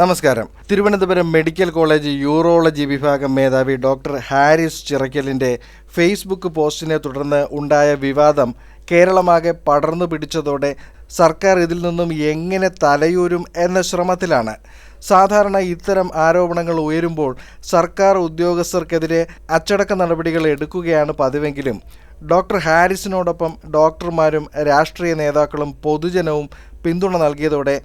നമസ്കാരം. Thiruvananthapuram medical college urology വിഭാഗം മേധാവി ഡോക്ടർ ഹാരിസ് ചിറക്കലിൻ്റെ ഫേസ്ബുക്ക് പോസ്റ്റിനെ തുടർന്ന് ഉണ്ടായ വിവാദം കേരളമാകെ പടർന്നു പിടിച്ചതോടെ സർക്കാർ ഇതിൽ നിന്നും എങ്ങനെ തലയൂരും എന്ന ശ്രമത്തിലാണ്. സാധാരണ ഇത്തരം ആരോപണങ്ങൾ ഉയരുമ്പോൾ സർക്കാർ ഉദ്യോഗസ്ഥർക്കെതിരെ അച്ചടക്ക നടപടികൾ എടുക്കുകയാണ് പതിവെങ്കിലും ഡോക്ടർ ഹാരിസിനോടൊപ്പം ഡോക്ടർമാരും രാഷ്ട്രീയ നേതാക്കളും പൊതുജനവും പിന്തുണ നൽകിയതോടെ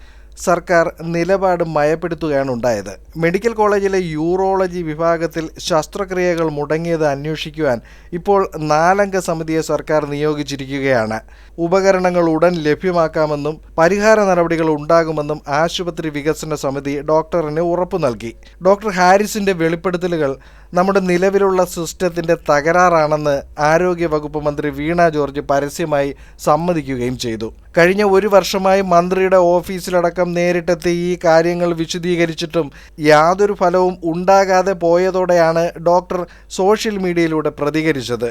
സർക്കാർ നിലപാട് മയപ്പെടുത്തുകയാണ് ഉണ്ടായത്. മെഡിക്കൽ കോളേജിലെ യൂറോളജി വിഭാഗത്തിൽ ശസ്ത്രക്രിയകൾ മുടങ്ങിയത് അന്വേഷിക്കുവാൻ ഇപ്പോൾ 4 അംഗ സമിതിയെ സർക്കാർ നിയോഗിച്ചിരിക്കുകയാണ്. ഉപകരണങ്ങൾ ഉടൻ ലഭ്യമാക്കാമെന്നും പരിഹാര നടപടികൾ ഉണ്ടാകുമെന്നും ആശുപത്രി വികസന സമിതി ഡോക്ടറിന് ഉറപ്പു നൽകി. ഡോക്ടർ ഹാരിസിന്റെ വെളിപ്പെടുത്തലുകൾ നമ്മുടെ നിലവിലുള്ള സിസ്റ്റത്തിന്റെ തകരാറാണെന്ന് ആരോഗ്യ വകുപ്പ് മന്ത്രി വീണ ജോർജ് പരസ്യമായി സമ്മതിക്കുകയും ചെയ്തു. കഴിഞ്ഞ 1 വർഷമായി മന്ത്രിയുടെ ഓഫീസിലടക്കം നേരിട്ടെത്തി ഈ കാര്യങ്ങൾ വിശദീകരിച്ചിട്ടും യാതൊരു ഫലവും ഉണ്ടാകാതെ പോയതോടെയാണ് ഡോക്ടർ സോഷ്യൽ മീഡിയയിലൂടെ പ്രതികരിച്ചത്.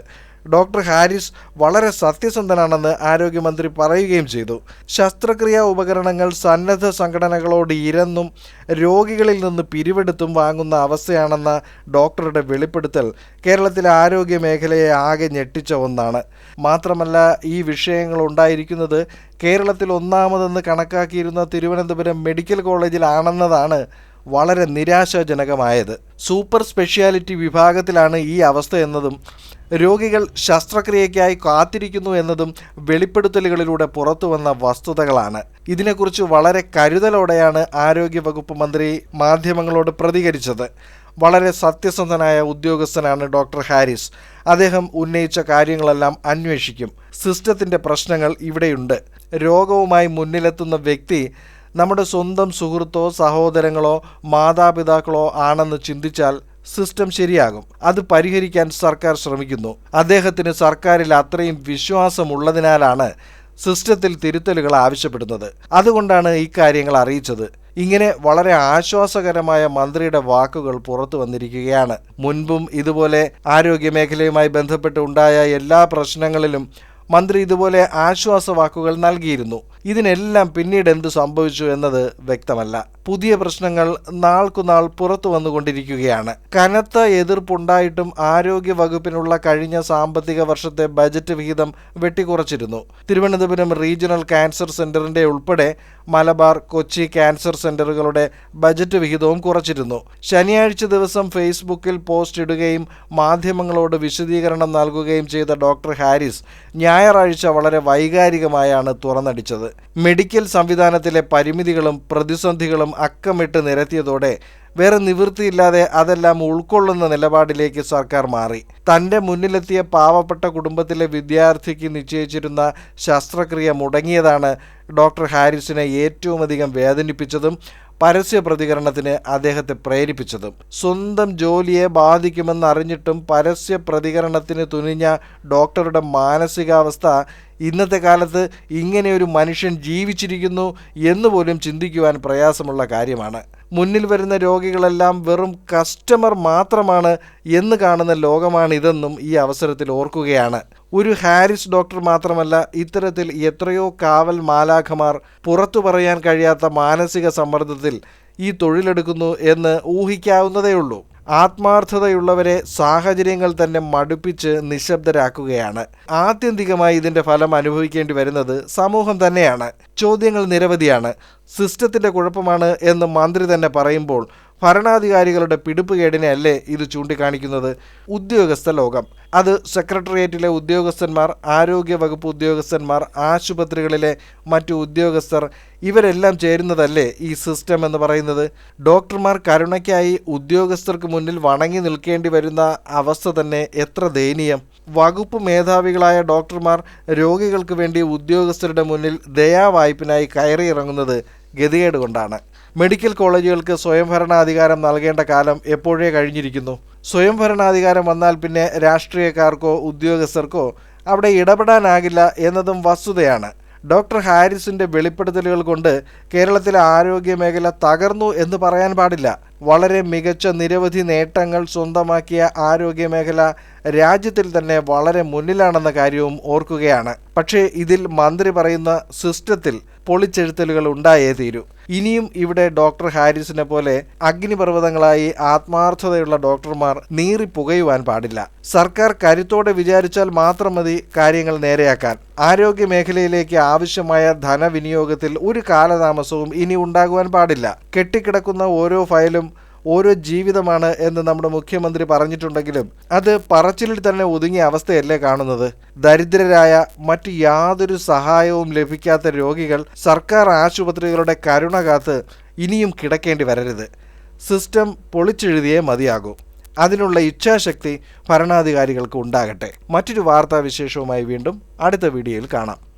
ഡോക്ടർ ഹാരിസ് വളരെ സത്യസന്ധനാണെന്ന് ആരോഗ്യമന്ത്രി പറയുകയും ചെയ്തു. ശസ്ത്രക്രിയാ ഉപകരണങ്ങൾ സന്നദ്ധ സംഘടനകളോട് ഇരന്നും രോഗികളിൽ നിന്ന് പിരിവെടുത്തും വാങ്ങുന്ന അവസ്ഥയാണെന്ന ഡോക്ടറുടെ വെളിപ്പെടുത്തൽ കേരളത്തിലെ ആരോഗ്യ മേഖലയെ ആകെ ഞെട്ടിച്ച ഒന്നാണ്. മാത്രമല്ല, ഈ വിഷയങ്ങൾ ഉണ്ടായിരിക്കുന്നത് കേരളത്തിൽ ഒന്നാമതെന്ന് കണക്കാക്കിയിരുന്ന തിരുവനന്തപുരം മെഡിക്കൽ കോളേജിലാണെന്നതാണ് വളരെ നിരാശാജനകമായത്. സൂപ്പർ സ്പെഷ്യാലിറ്റി വിഭാഗത്തിലാണ് ഈ അവസ്ഥ എന്നതും രോഗികൾ ശസ്ത്രക്രിയയ്ക്കായി കാത്തിരിക്കുന്നു എന്നതും വെളിപ്പെടുത്തലുകളിലൂടെ പുറത്തുവന്ന വസ്തുതകളാണ്. ഇതിനെക്കുറിച്ച് വളരെ കരുതലോടെയാണ് ആരോഗ്യ വകുപ്പ് മന്ത്രി മാധ്യമങ്ങളോട് പ്രതികരിച്ചത്. വളരെ സത്യസന്ധനായ ഉദ്യോഗസ്ഥനാണ് ഡോക്ടർ ഹാരിസ്. അദ്ദേഹം ഉന്നയിച്ച കാര്യങ്ങളെല്ലാം അന്വേഷിക്കും. സിസ്റ്റത്തിൻ്റെ പ്രശ്നങ്ങൾ ഇവിടെയുണ്ട്. രോഗവുമായി മുന്നിലെത്തുന്ന വ്യക്തി നമ്മുടെ സ്വന്തം സുഹൃത്തോ സഹോദരങ്ങളോ മാതാപിതാക്കളോ ആണെന്ന് ചിന്തിച്ചാൽ സിസ്റ്റം ശരിയാകും. അത് പരിഹരിക്കാൻ സർക്കാർ ശ്രമിക്കുന്നു. അദ്ദേഹത്തിന് സർക്കാരിൽ അത്രയും വിശ്വാസമുള്ളതിനാലാണ് സിസ്റ്റത്തിൽ തിരുത്തലുകൾ ആവശ്യപ്പെടുന്നത്. അതുകൊണ്ടാണ് ഇക്കാര്യങ്ങൾ അറിയിച്ചത്. ഇങ്ങനെ വളരെ ആശ്വാസകരമായ മന്ത്രിയുടെ വാക്കുകൾ പുറത്തു വന്നിരിക്കുകയാണ്. മുൻപും ഇതുപോലെ ആരോഗ്യ മേഖലയുമായി ബന്ധപ്പെട്ട് ഉണ്ടായ എല്ലാ പ്രശ്നങ്ങളിലും മന്ത്രി ഇതുപോലെ ആശ്വാസ വാക്കുകൾ നൽകിയിരുന്നു. ഇതിനെല്ലാം പിന്നീട് എന്ത് സംഭവിച്ചു എന്നത് വ്യക്തമല്ല. പുതിയ പ്രശ്നങ്ങൾ നാൾക്കുനാൾ പുറത്തു വന്നുകൊണ്ടിരിക്കുകയാണ്. കനത്ത എതിർപ്പുണ്ടായിട്ടും ആരോഗ്യ വകുപ്പിനുള്ള കഴിഞ്ഞ സാമ്പത്തിക വർഷത്തെ ബജറ്റ് വിഹിതം വെട്ടിക്കുറച്ചിരുന്നു. തിരുവനന്തപുരം റീജിയണൽ ക്യാൻസർ സെന്ററിന്റെ ഉൾപ്പെടെ മലബാർ, കൊച്ചി ക്യാൻസർ സെന്ററുകളുടെ ബജറ്റ് വിഹിതവും കുറച്ചിരുന്നു. ശനിയാഴ്ച ദിവസം ഫേസ്ബുക്കിൽ പോസ്റ്റ് ഇടുകയും മാധ്യമങ്ങളോട് വിശദീകരണം നൽകുകയും ചെയ്ത ഡോക്ടർ ഹാരിസ് ഞായറാഴ്ച വളരെ വൈകാരികമായാണ് തുറന്നടിച്ചത്. മെഡിക്കൽ സംവിധാനത്തിലെ പരിമിതികളും പ്രതിസന്ധികളും അക്കമിട്ട് നിരത്തിയതോടെ വേറെ നിവൃത്തിയില്ലാതെ അതെല്ലാം ഉൾക്കൊള്ളുന്ന നിലപാടിലേക്ക് സർക്കാർ മാറി. തൻ്റെ മുന്നിലെത്തിയ പാവപ്പെട്ട കുടുംബത്തിലെ വിദ്യാർത്ഥിക്ക് നിശ്ചയിച്ചിരുന്ന ശസ്ത്രക്രിയ മുടങ്ങിയതാണ് ഡോക്ടർ ഹാരിസിനെ ഏറ്റവും അധികം വേദനിപ്പിച്ചതും പരസ്യ പ്രതികരണത്തിന് അദ്ദേഹത്തെ പ്രേരിപ്പിച്ചതും. സ്വന്തം ജോലിയെ ബാധിക്കുമെന്നറിഞ്ഞിട്ടും പരസ്യ പ്രതികരണത്തിന് തുനിഞ്ഞ ഡോക്ടറുടെ മാനസികാവസ്ഥ ഇന്നത്തെ കാലത്ത് ഇങ്ങനെയൊരു മനുഷ്യൻ ജീവിച്ചിരിക്കുന്നു എന്നുപോലും ചിന്തിക്കുവാൻ പ്രയാസമുള്ള കാര്യമാണ്. മുന്നിൽ വരുന്ന രോഗികളെല്ലാം വെറും കസ്റ്റമർ മാത്രമാണ് എന്ന് കാണുന്ന ലോകമാണിതെന്നും ഈ അവസരത്തിൽ ഓർക്കുകയാണ്. ഒരു ഹാരിസ് ഡോക്ടർ മാത്രമല്ല, ഇത്തരത്തിൽ എത്രയോ കാവൽ മാലാഖമാർ പുറത്തു പറയാൻ കഴിയാത്ത മാനസിക സമ്മർദ്ദത്തിൽ ഈ തൊഴിലെടുക്കുന്നു എന്ന് ഊഹിക്കാവുന്നതേയുള്ളൂ. ആത്മാർത്ഥതയുള്ളവരെ സാഹചര്യങ്ങൾ തന്നെ മടുപ്പിച്ച് നിശബ്ദരാക്കുകയാണ്. ആത്യന്തികമായി ഇതിൻ്റെ ഫലം അനുഭവിക്കേണ്ടി വരുന്നത് സമൂഹം തന്നെയാണ്. ചോദ്യങ്ങൾ നിരവധിയാണ്. സിസ്റ്റത്തിൻ്റെ കുഴപ്പമാണ് എന്ന് മന്ത്രി തന്നെ പറയുമ്പോൾ ഭരണാധികാരികളുടെ പിടിപ്പുകേടിനെ അല്ലേ ഇത് ചൂണ്ടിക്കാണിക്കുന്നത്? ഉദ്യോഗസ്ഥ ലോകം, അത് സെക്രട്ടേറിയറ്റിലെ ഉദ്യോഗസ്ഥന്മാർ, ആരോഗ്യ വകുപ്പ് ഉദ്യോഗസ്ഥന്മാർ, ആശുപത്രികളിലെ മറ്റു ഉദ്യോഗസ്ഥർ, ഇവരെല്ലാം ചേരുന്നതല്ലേ ഈ സിസ്റ്റം എന്ന് പറയുന്നത്? ഡോക്ടർമാർ കരുണയ്ക്കായി ഉദ്യോഗസ്ഥർക്ക് മുന്നിൽ വണങ്ങി നിൽക്കേണ്ടി വരുന്ന അവസ്ഥ തന്നെ എത്ര ദയനീയം. വകുപ്പ് മേധാവികളായ ഡോക്ടർമാർ രോഗികൾക്ക് വേണ്ടി ഉദ്യോഗസ്ഥരുടെ മുന്നിൽ ദയാവായ്പിനായി കയറിയിറങ്ങുന്നത് ഗതികേട് കൊണ്ടാണ്. മെഡിക്കൽ കോളേജുകൾക്ക് സ്വയംഭരണാധികാരം നൽകേണ്ട കാലം എപ്പോഴേ കഴിഞ്ഞിരിക്കുന്നു. സ്വയംഭരണാധികാരം വന്നാൽ പിന്നെ രാഷ്ട്രീയക്കാർക്കോ ഉദ്യോഗസ്ഥർക്കോ അവിടെ ഇടപെടാനാകില്ല എന്നതും വസ്തുതയാണ്. ഡോക്ടർ ഹാരിസിൻ്റെ വെളിപ്പെടുത്തലുകൾ കൊണ്ട് കേരളത്തിലെ ആരോഗ്യ മേഖല തകർന്നു എന്ന് പറയാൻ പാടില്ല. വളരെ മികച്ച നിരവധി നേട്ടങ്ങൾ സ്വന്തമാക്കിയ ആരോഗ്യമേഖല രാജ്യത്തിൽ തന്നെ വളരെ മുന്നിലാണെന്ന കാര്യവും ഓർക്കുകയാണ്. പക്ഷേ ഇതിൽ മന്ത്രി പറയുന്ന സിസ്റ്റത്തിൽ പൊളിച്ചെഴുത്തലുകൾ ഉണ്ടായേ തീരൂ. ഇനിയും ഇവിടെ ഡോക്ടർ ഹാരിസിനെ പോലെ അഗ്നിപർവ്വതങ്ങളായി ആത്മാർത്ഥതയുള്ള ഡോക്ടർമാർ നീറിപ്പുകയുവാൻ പാടില്ല. സർക്കാർ കരുത്തോടെ വിചാരിച്ചാൽ മാത്രം മതി കാര്യങ്ങൾ നേരെയാക്കാൻ. ആരോഗ്യ മേഖലയിലേക്ക് ആവശ്യമായ ധനവിനിയോഗത്തിൽ ഒരു കാലതാമസവും ഇനി ഉണ്ടാകുവാൻ പാടില്ല. കെട്ടിക്കിടക്കുന്ന ഓരോ ഫയലും ഓരോ ജീവിതമാണ് എന്ന് നമ്മുടെ മുഖ്യമന്ത്രി പറഞ്ഞിട്ടുണ്ടെങ്കിലും അത് പറച്ചിലിൽ തന്നെ ഒതുങ്ങിയ അവസ്ഥയല്ലേ കാണുന്നത്. ദരിദ്രരായ മറ്റു യാതൊരു സഹായവും ലഭിക്കാത്ത രോഗികൾ സർക്കാർ ആശുപത്രികളുടെ കരുണ കാത്ത് ഇനിയും കിടക്കേണ്ടി വരരുത്. സിസ്റ്റം പൊളിച്ചെഴുതിയേ മതിയാകൂ. അതിനുള്ള ഇച്ഛാശക്തി ഭരണാധികാരികൾക്ക് ഉണ്ടാകട്ടെ. മറ്റൊരു വാർത്താവിശേഷവുമായി വീണ്ടും അടുത്ത വീഡിയോയിൽ കാണാം.